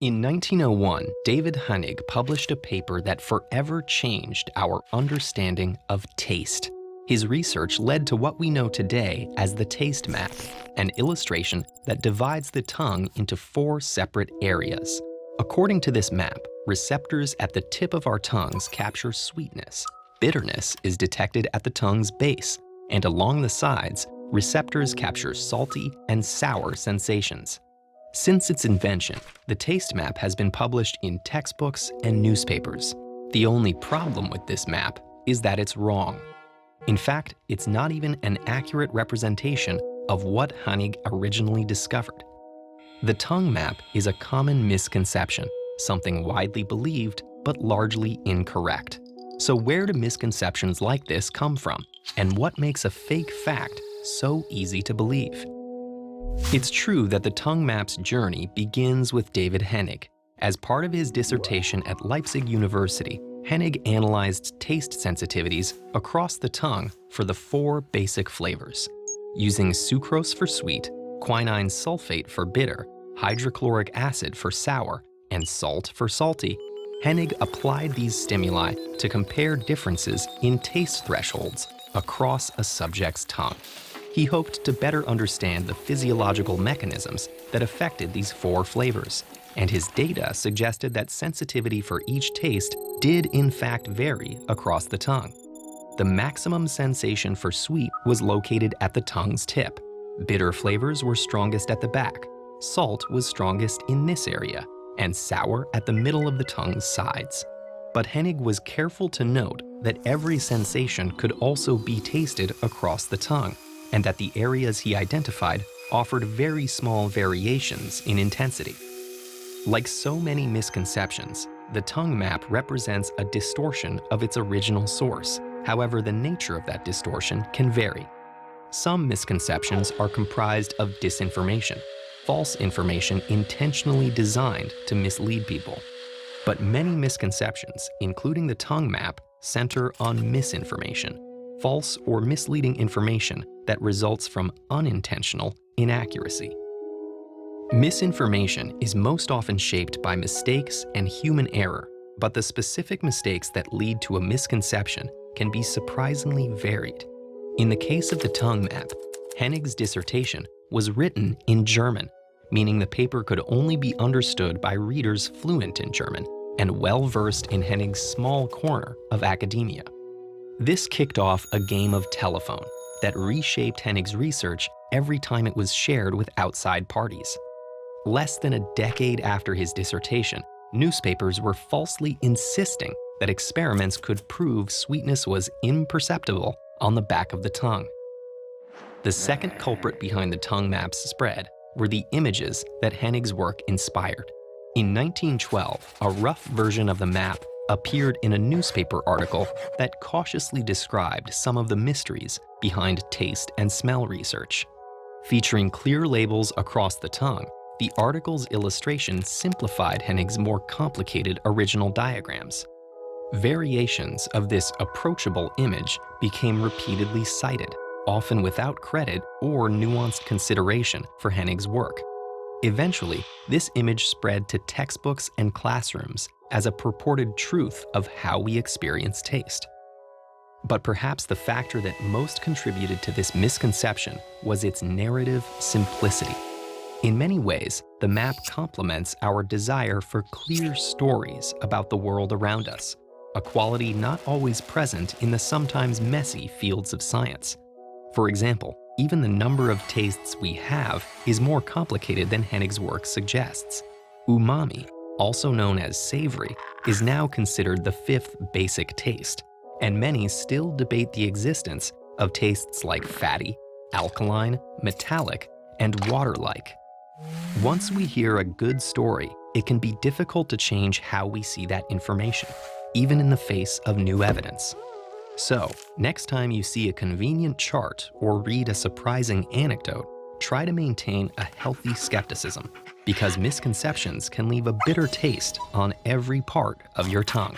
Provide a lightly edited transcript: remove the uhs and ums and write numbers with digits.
In 1901, David Honig published a paper that forever changed our understanding of taste. His research led to what we know today as the taste map, an illustration that divides the tongue into 4 separate areas. According to this map, receptors at the tip of our tongues capture sweetness. Bitterness is detected at the tongue's base, and along the sides, receptors capture salty and sour sensations. Since its invention, the taste map has been published in textbooks and newspapers. The only problem with this map is that it's wrong. In fact, it's not even an accurate representation of what Honig originally discovered. The tongue map is a common misconception, something widely believed but largely incorrect. So where do misconceptions like this come from? And what makes a fake fact so easy to believe? It's true that the tongue map's journey begins with David Honig. As part of his dissertation at Leipzig University, Honig analyzed taste sensitivities across the tongue for the 4 basic flavors. Using sucrose for sweet, quinine sulfate for bitter, hydrochloric acid for sour, and salt for salty, Honig applied these stimuli to compare differences in taste thresholds across a subject's tongue. He hoped to better understand the physiological mechanisms that affected these 4 flavors, and his data suggested that sensitivity for each taste did in fact vary across the tongue. The maximum sensation for sweet was located at the tongue's tip. Bitter flavors were strongest at the back, salt was strongest in this area, and sour at the middle of the tongue's sides. But Honig was careful to note that every sensation could also be tasted across the tongue, and that the areas he identified offered very small variations in intensity. Like so many misconceptions, the tongue map represents a distortion of its original source. However, the nature of that distortion can vary. Some misconceptions are comprised of disinformation, false information intentionally designed to mislead people. But many misconceptions, including the tongue map, center on misinformation, false or misleading information that results from unintentional inaccuracy. Misinformation is most often shaped by mistakes and human error, but the specific mistakes that lead to a misconception can be surprisingly varied. In the case of the tongue map, Honig's dissertation was written in German, meaning the paper could only be understood by readers fluent in German and well-versed in Honig's small corner of academia. This kicked off a game of telephone that reshaped Honig's research every time it was shared with outside parties. Less than a decade after his dissertation, newspapers were falsely insisting that experiments could prove sweetness was imperceptible on the back of the tongue. The second culprit behind the tongue map's spread were the images that Honig's work inspired. In 1912, a rough version of the map appeared in a newspaper article that cautiously described some of the mysteries behind taste and smell research. Featuring clear labels across the tongue, the article's illustration simplified Honig's more complicated original diagrams. Variations of this approachable image became repeatedly cited, often without credit or nuanced consideration for Honig's work. Eventually, this image spread to textbooks and classrooms as a purported truth of how we experience taste. But perhaps the factor that most contributed to this misconception was its narrative simplicity. In many ways, the map complements our desire for clear stories about the world around us, a quality not always present in the sometimes messy fields of science. For example, even the number of tastes we have is more complicated than Honig's work suggests. Umami, also known as savory, is now considered the 5th basic taste, and many still debate the existence of tastes like fatty, alkaline, metallic, and water-like. Once we hear a good story, it can be difficult to change how we see that information, even in the face of new evidence. So, next time you see a convenient chart or read a surprising anecdote, try to maintain a healthy skepticism, because misconceptions can leave a bitter taste on every part of your tongue.